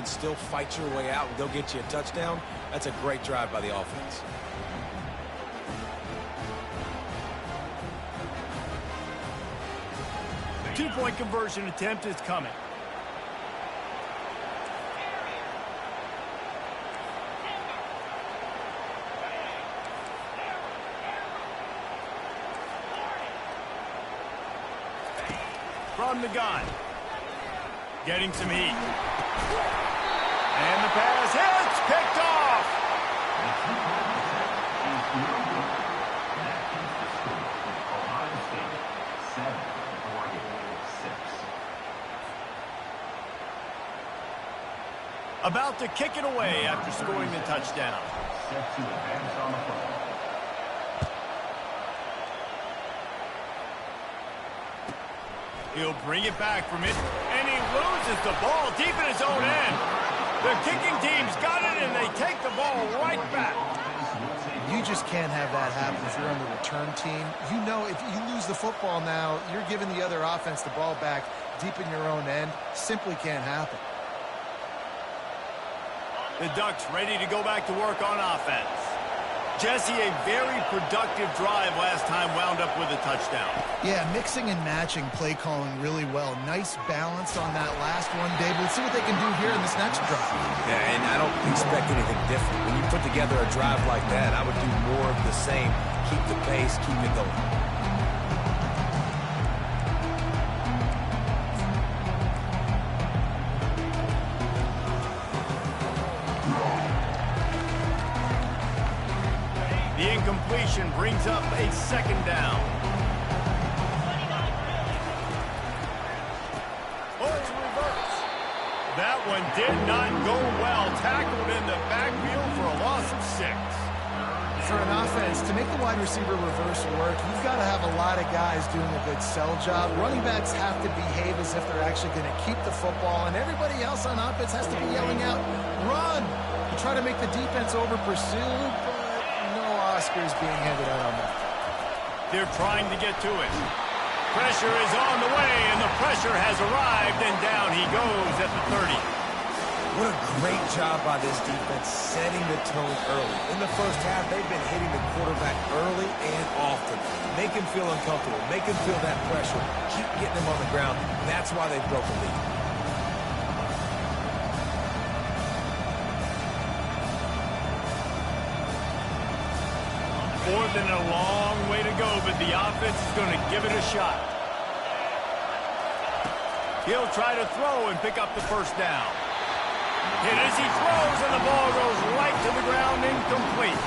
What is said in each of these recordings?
still fight your way out and go get you a touchdown, that's a great drive by the offense. Two-point conversion attempt is coming. From the gun. Getting some heat. And the pass hits. Picked off. About to kick it away after scoring the touchdown. He'll bring it back from it, and he loses the ball deep in his own end. The kicking team's got it, and they take the ball right back. You just can't have that happen if you're on the return team. You know if you lose the football now, you're giving the other offense the ball back deep in your own end. Simply can't happen. The Ducks ready to go back to work on offense. Jesse, a very productive drive last time wound up with a touchdown. Yeah, mixing and matching play calling really well. Nice balance on that last one, David. Let's see what they can do here in this next drive. Yeah, and I don't expect anything different. When you put together a drive like that, I would do more of the same. Keep the pace, keep it going. The incompletion brings up a second down. Oh, it's reverse. That one did not go well. Tackled in the backfield for a loss of 6. For an offense, to make the wide receiver reverse work, you've got to have a lot of guys doing a good sell job. Running backs have to behave as if they're actually going to keep the football, and everybody else on offense has to be yelling out, run! To try to make the defense over-pursue, Oscars being handed out on that. They're trying to get to it. Pressure is on the way, and the pressure has arrived, and down he goes at the 30. What a great job by this defense setting the tone early. In the first half, they've been hitting the quarterback early and often. Make him feel uncomfortable. Make him feel that pressure. Keep getting him on the ground. That's why they've broken the lead. More than a long way to go, but the offense is going to give it a shot. He'll try to throw and pick up the first down. Hit as he throws, and the ball goes right to the ground, incomplete.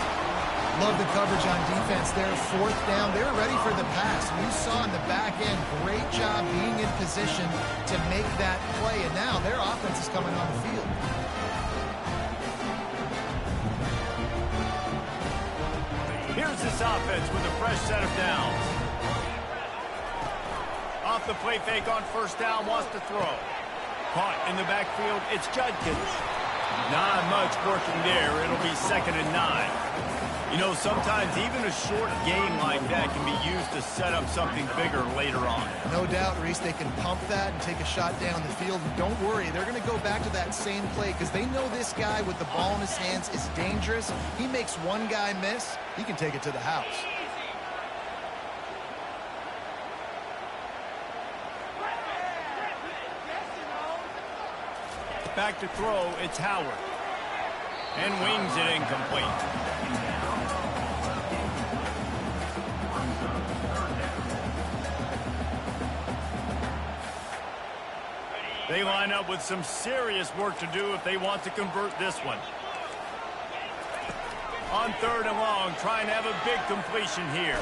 Love the coverage on defense there. 4th down. They were ready for the pass. We saw in the back end, great job being in position to make that play, and now their offense is coming on the field. Here's this offense with a fresh set of downs. Off the play fake on first down, wants to throw. Caught in the backfield, it's Judkins. Not much working there. It'll be 2nd and 9. You know, sometimes even a short game like that can be used to set up something bigger later on. No doubt, Reese, they can pump that and take a shot down the field. And don't worry, they're going to go back to that same play because they know this guy with the ball in his hands is dangerous. He makes one guy miss, he can take it to the house. Back to throw, it's Howard. And wings it incomplete. They line up with some serious work to do if they want to convert this one. On 3rd and long, trying to have a big completion here.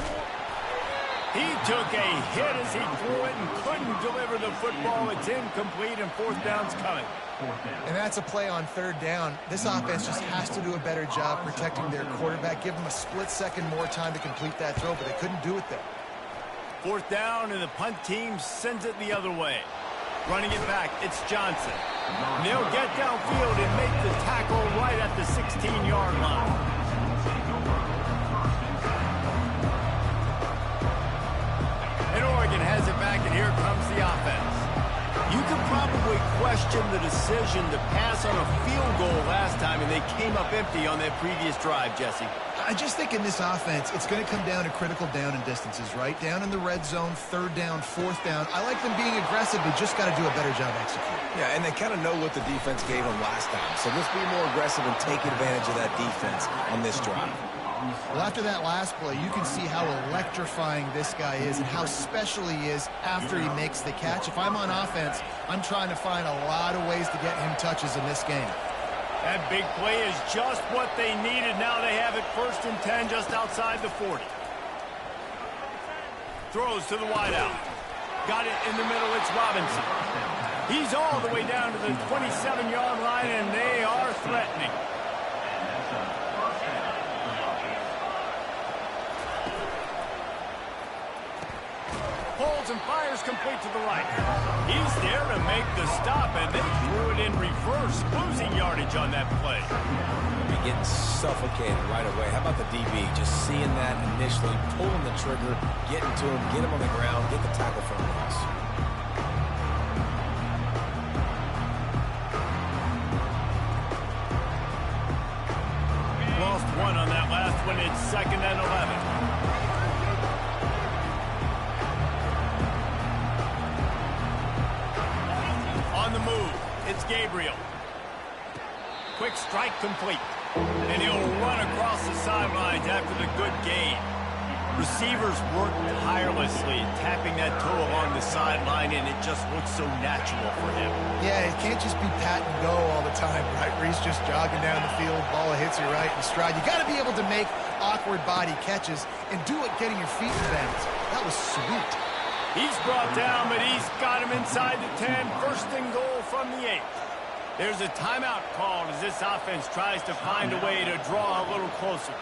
He took a hit as he threw it and couldn't deliver the football. It's incomplete, and 4th down's coming. And that's a play on 3rd down. This offense just has to do a better job protecting their quarterback. Give them a split second more time to complete that throw, but they couldn't do it there. 4th down, and the punt team sends it the other way. Running it back, it's Johnson. And they'll get downfield and make the tackle right at the 16-yard line. And Oregon has it back, and here comes the offense. You could probably question the decision to pass on a field goal last time, and they came up empty on that previous drive, Jesse. I just think in this offense, it's going to come down to critical down and distances, right? Down in the red zone, third down, fourth down. I like them being aggressive, but just got to do a better job executing. Yeah, and they kind of know what the defense gave them last time. So let's be more aggressive and take advantage of that defense on this drive. Well, after that last play, you can see how electrifying this guy is and how special he is after he makes the catch. If I'm on offense, I'm trying to find a lot of ways to get him touches in this game. That big play is just what they needed. Now they have it 1st and 10 just outside the 40. Throws to the wideout. Got it in the middle. It's Robinson. He's all the way down to the 27-yard line, and they are threatening. Pulls and fires complete to the right. He's there to make the stop, and they threw it in reverse, losing yardage on that play. They're getting suffocated right away. How about the DB? Just seeing that initially, pulling the trigger, getting to him, get him on the ground, get the tackle for a loss. Lost one on that last one. It's 2nd and 11. On the move, it's Gabriel. Quick strike complete. And he'll run across the sidelines after the good gain. Receivers work tirelessly, tapping that toe along the sideline, and it just looks so natural for him. Yeah, it can't just be pat and go all the time, right? Where he's just jogging down the field, ball hits you right in stride. You got to be able to make awkward body catches and do it getting your feet in bounds. That was sweet. He's brought down, but he's got him inside the 10. 1st and goal from the 8. There's a timeout called as this offense tries to find a way to draw a little closer.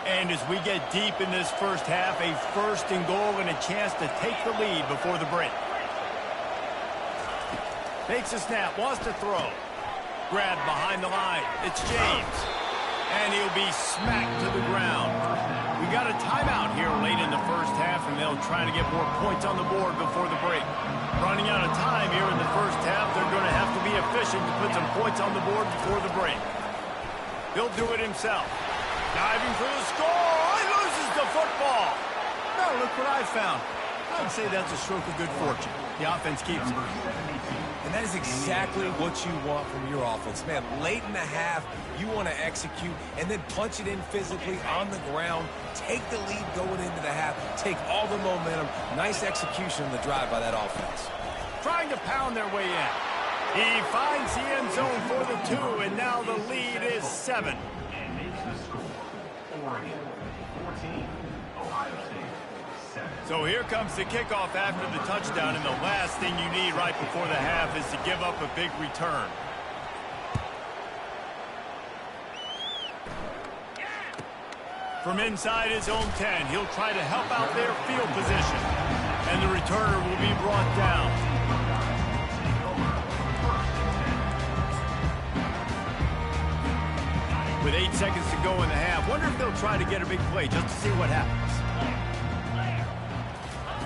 And as we get deep in this first half, a 1st and goal and a chance to take the lead before the break. Takes a snap, wants to throw. Grabbed behind the line. It's James. And he'll be smacked to the ground. We got a timeout here late in the first half, and they'll try to get more points on the board before the break. Running out of time here in the first half, they're going to have to be efficient to put some points on the board before the break. He'll do it himself. Diving for the score. He loses the football. Now look what I found. I'd say that's a stroke of good fortune. The offense keeps it. And that is exactly what you want from your offense. Man, late in the half, you want to execute and then punch it in physically on the ground. Take the lead going into the half. Take all the momentum. Nice execution in the drive by that offense. Trying to pound their way in. He finds the end zone for the 2, and now the lead is 7. So here comes the kickoff after the touchdown, and the last thing you need right before the half is to give up a big return. From inside his own 10, he'll try to help out their field position, and the returner will be brought down. With 8 seconds to go in the half, wonder if they'll try to get a big play just to see what happens.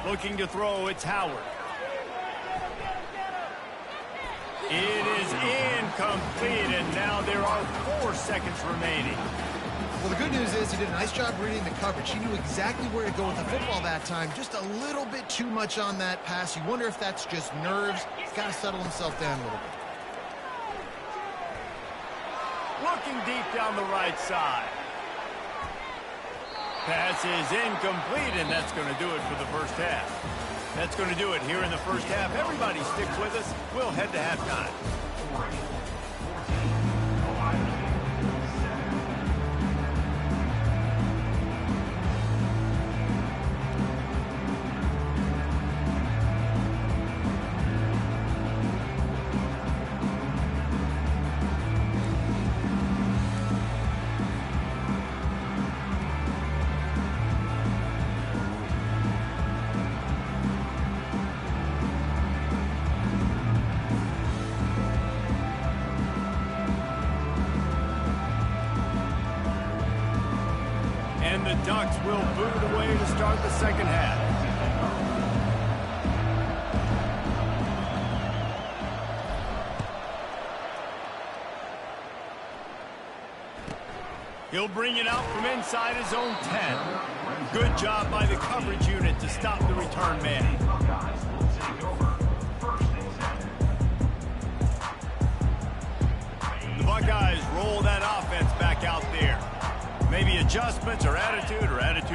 Looking to throw, it's Howard. It is incomplete, and now there are 4 seconds remaining. Well, the good news is he did a nice job reading the coverage. He knew exactly where to go with the football that time. Just a little bit too much on that pass. You wonder if that's just nerves. He's got to settle himself down a little bit. Looking deep down the right side. Pass is incomplete, and that's going to do it for the first half. That's going to do it here in the first half. Everybody stick with us. We'll head to halftime. Ducks will boot it away to start the second half. He'll bring it out from inside his own 10. Good job by the coverage unit to stop the return man. The Buckeyes roll that offense back out there. Maybe adjustments or attitude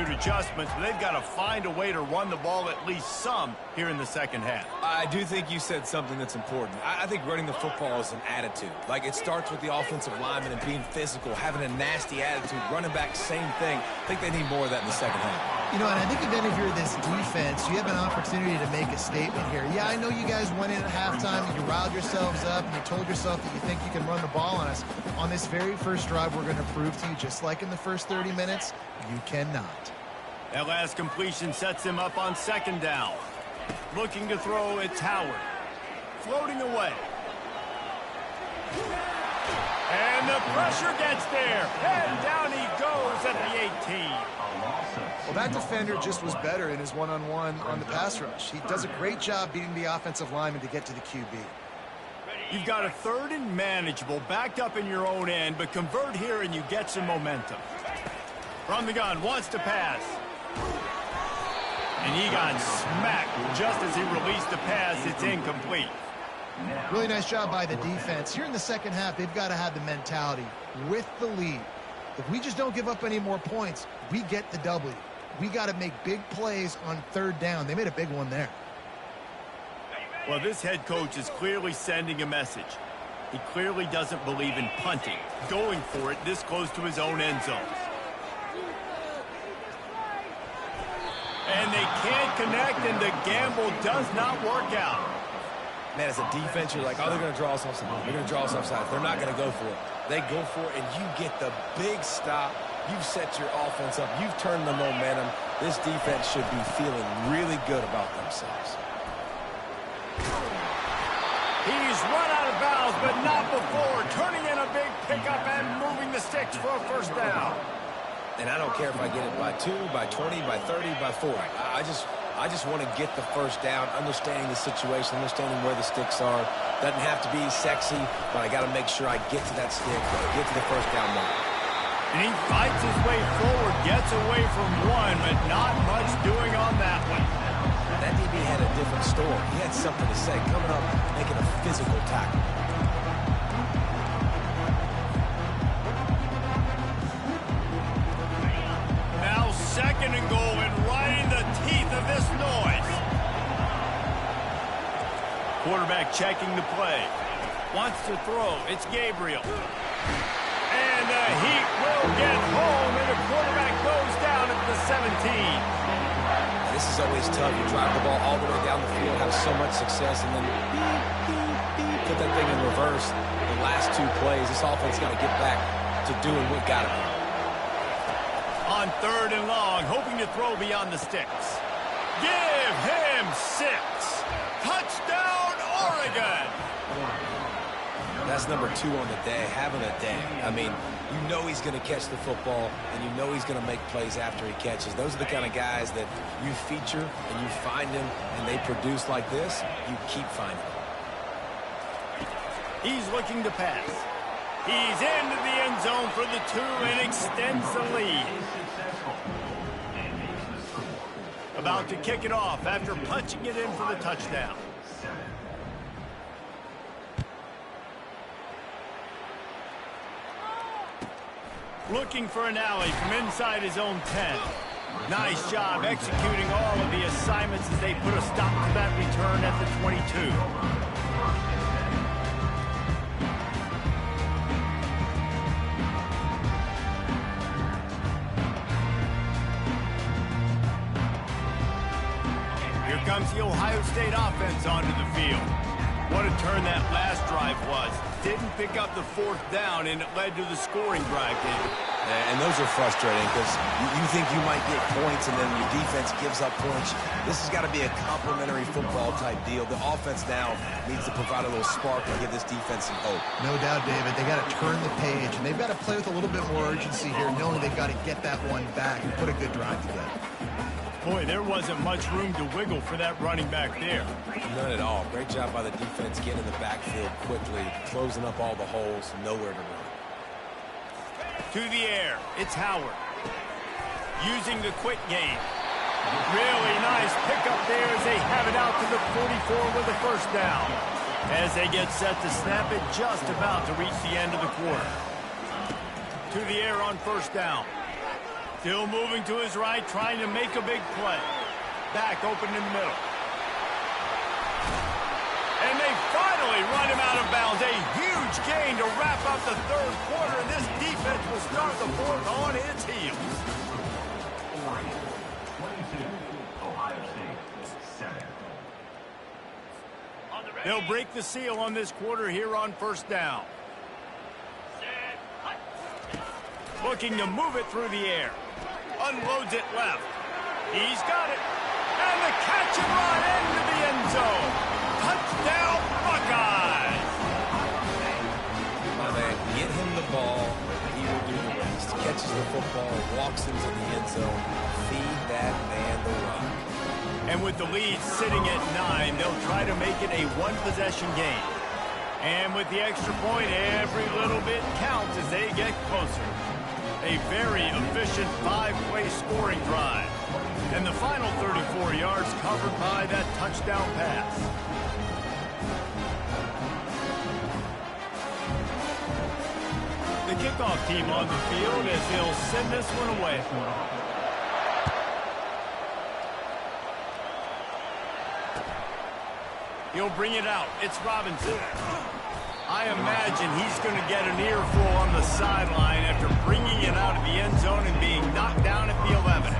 adjustments, but they've got to find a way to run the ball at least some here in the second half. I do think you said something that's important. I think running the football is an attitude. Like, it starts with the offensive lineman and being physical, having a nasty attitude. Running back, same thing. I think they need more of that in the second half. You know, and I think even if you're this defense, you have an opportunity to make a statement here. Yeah, I know you guys went in at halftime and you riled yourselves up and you told yourself that you think you can run the ball on us. On this very first drive, we're going to prove to you, just like in the first 30 minutes, you cannot. That last completion sets him up on second down. Looking to throw, it's Howard. Floating away. And the pressure gets there. And down he goes at the 18. Well, that defender just was better in his one-on-one on the pass rush. He does a great job beating the offensive lineman to get to the QB. You've got a third and manageable, backed up in your own end, but convert here and you get some momentum. From the gun, wants to pass. And he got smacked just as he released the pass. It's incomplete. Really nice job by the defense. Here in the second half, they've got to have the mentality with the lead. If we just don't give up any more points, we get the W. We got to make big plays on third down. They made a big one there. Well, this head coach is clearly sending a message. He clearly doesn't believe in punting, going for it this close to his own end zone. And they can't connect, and the gamble does not work out. Man, as a defense, you're like, oh, they're going to draw us offside. They're going to draw us offside. They're not going to go for it. They go for it, and you get the big stop. You've set your offense up. You've turned the momentum. This defense should be feeling really good about themselves. He's run out of bounds, but not before. Turning in a big pickup and moving the sticks for a first down. And I don't care if I get it by 2, by 20, by 30, by 40. I just want to get the first down, understanding the situation, understanding where the sticks are. Doesn't have to be sexy, but I got to make sure I get to that stick, get to the first down mark. And he fights his way forward, gets away from one, but not much doing on that one. That DB had a different story. He had something to say, coming up, making a physical tackle. Now second and goal, and right in the teeth of this noise. Quarterback checking the play. Wants to throw. It's Gabriel. And the Heat will get home, and the quarterback goes down at the 17. This is always tough. You drive the ball all the way down the field, have so much success, and then put that thing in reverse. The last 2 plays, this offense got to get back to doing what got it. On third and long, hoping to throw beyond the sticks. Give him 6. Touchdown, Oregon! That's number 2 on the day, having a day. I mean, you know he's going to catch the football, and you know he's going to make plays after he catches. Those are the kind of guys that you feature, and you find them, and they produce like this, you keep finding them. He's looking to pass. He's into the end zone for the 2 and extends the lead. About to kick it off after punching it in for the touchdown. Looking for an alley from inside his own 10. Nice job executing all of the assignments as they put a stop to that return at the 22. Here comes the Ohio State offense onto the field. What a turn that last drive was. Didn't pick up the 4th down, and it led to the scoring drive, David. And those are frustrating because you think you might get points and then your defense gives up points. This has got to be a complementary football type deal. The offense now needs to provide a little spark and give this defense some hope. No doubt, David. They got to turn the page, and they've got to play with a little bit more urgency here, knowing they've got to get that one back and put a good drive together. Boy, there wasn't much room to wiggle for that running back there. None at all. Great job by the defense getting in the backfield quickly, closing up all the holes, nowhere to run. To the air, it's Howard. Using the quick game. Really nice pickup there as they have it out to the 44 with a first down. As they get set to snap it, just about to reach the end of the quarter. To the air on first down. Still moving to his right, trying to make a big play. Back open in the middle. And they finally run him out of bounds. A huge gain to wrap up the third quarter. And this defense will start the fourth on its heels. They'll break the seal on this quarter here on first down. Looking to move it through the air. Unloads it left. He's got it. And the catch and run into the end zone. Touchdown, Buckeyes! My man, get him the ball, he will do the rest. Catches the football, walks into the end zone. Feed that man the rock. And with the lead sitting at 9, they'll try to make it a one-possession game. And with the extra point, every little bit counts as they get closer. A very efficient 5-play scoring drive. And the final 34 yards covered by that touchdown pass. The kickoff team on the field as they'll send this one away. He'll bring it out. It's Robinson. I imagine he's going to get an earful on the sideline after bringing it out of the end zone and being knocked down at the 11.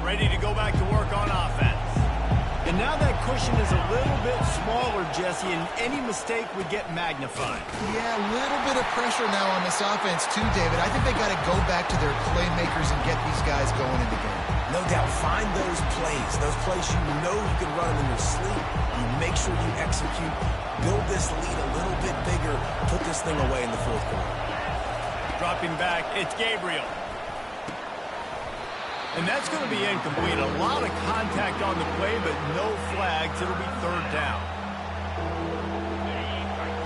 Ready to go back to work on offense. And now that cushion is a little bit smaller, Jesse, and any mistake would get magnified. Yeah, a little bit of pressure now on this offense too, David. I think they got to go back to their playmakers and get these guys going in the game. No doubt, find those plays you know you can run them in your sleep. You make sure you execute, build this lead a little bit bigger, put this thing away in the fourth quarter. Dropping back, it's Gabriel. And that's going to be incomplete. A lot of contact on the play, but no flags. It'll be third down.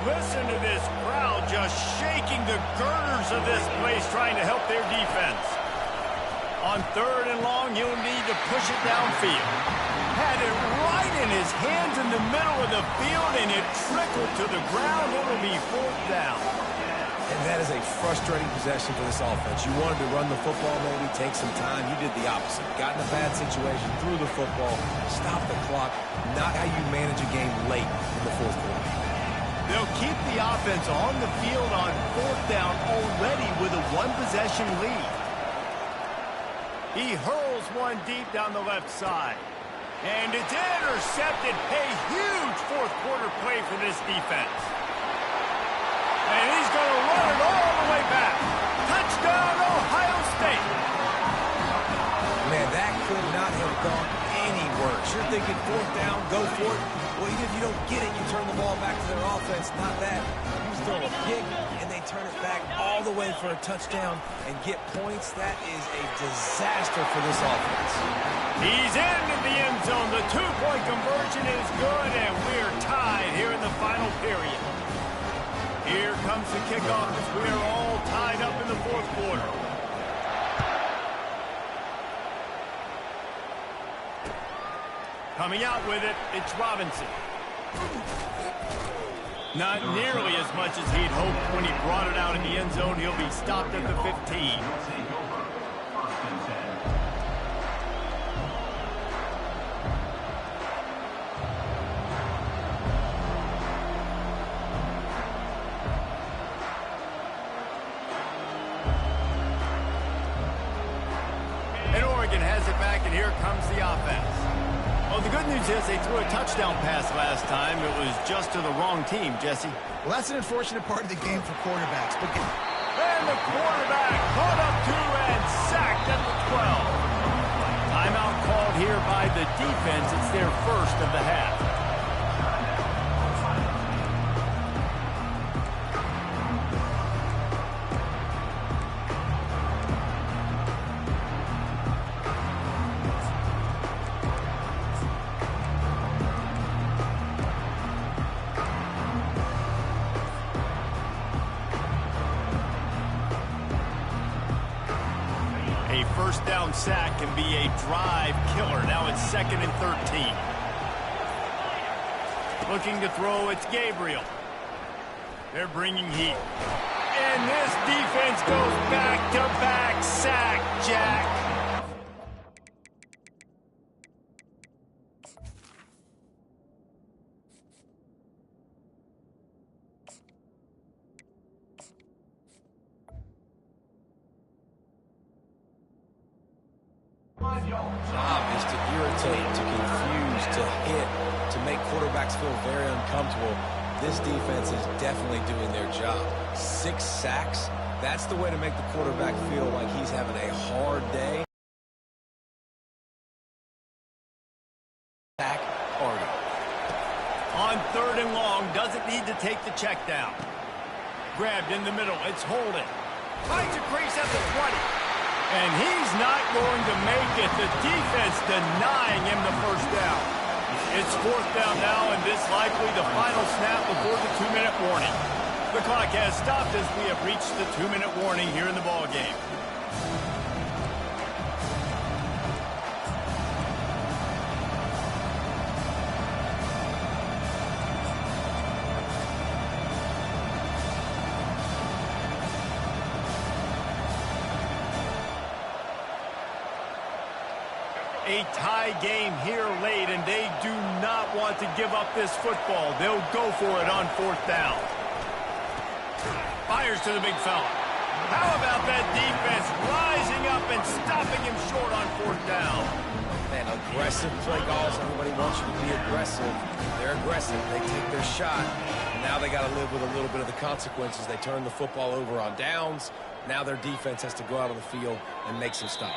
Listen to this crowd just shaking the girders of this place, trying to help their defense. On third and long, he'll need to push it downfield. Had it right in his hands in the middle of the field, and it trickled to the ground. It'll be fourth down. And that is a frustrating possession for this offense. You wanted to run the football, maybe take some time. You did the opposite. Got in a bad situation, threw the football, stopped the clock. Not how you manage a game late in the fourth quarter. They'll keep the offense on the field on fourth down already with a one-possession lead. He hurls one deep down the left side. And it's intercepted. A huge fourth quarter play for this defense. And he's going to run it all the way back. Touchdown, Ohio State. Man, that could not have gone any worse. You're thinking fourth down, go for it. Well, even if you don't get it, you turn the ball back to their offense. Not that. You throw a pick, and they turn it back all the way for a touchdown and get points. That is a disaster for this offense. He's into the end zone. The two-point conversion is good, and we're tied here in the final period. Here comes the kickoff as we are all tied up in the fourth quarter. Coming out with it, it's Robinson. Not nearly as much as he'd hoped when he brought it out in the end zone. He'll be stopped at the 15. and here comes the offense. Well, the good news is they threw a touchdown pass last time. It was just to the wrong team, Jesse. Well, that's an unfortunate part of the game for quarterbacks. But and the quarterback caught up to and sacked at the 12. Timeout called here by the defense. It's their first of the half. A first down sack can be a drive killer. Now it's 2nd and 13. Looking to throw, it's Gabriel. They're bringing heat. And this defense goes back-to-back sack, Jack. Job is to irritate, to confuse, to hit, to make quarterbacks feel very uncomfortable. This defense is definitely doing their job. 6 sacks, that's the way to make the quarterback feel like he's having a hard day. Sack party. On 3rd and long, doesn't need to take the check down. Grabbed in the middle, it's Holden. Finds a crease at the 20. And he's not going to make it. The defense denying him the first down. It's 4th down now, and this likely the final snap before the 2-minute warning. The clock has stopped as we have reached the 2-minute warning here in the ballgame. A tie game here late, and they do not want to give up this football. They'll go for it on 4th down. Fires to the big fella. How about that defense rising up and stopping him short on 4th down? Man, aggressive play calls. Everybody wants you to be aggressive. They're aggressive. They take their shot. Now they got to live with a little bit of the consequences. They turn the football over on downs. Now their defense has to go out on the field and make some stops.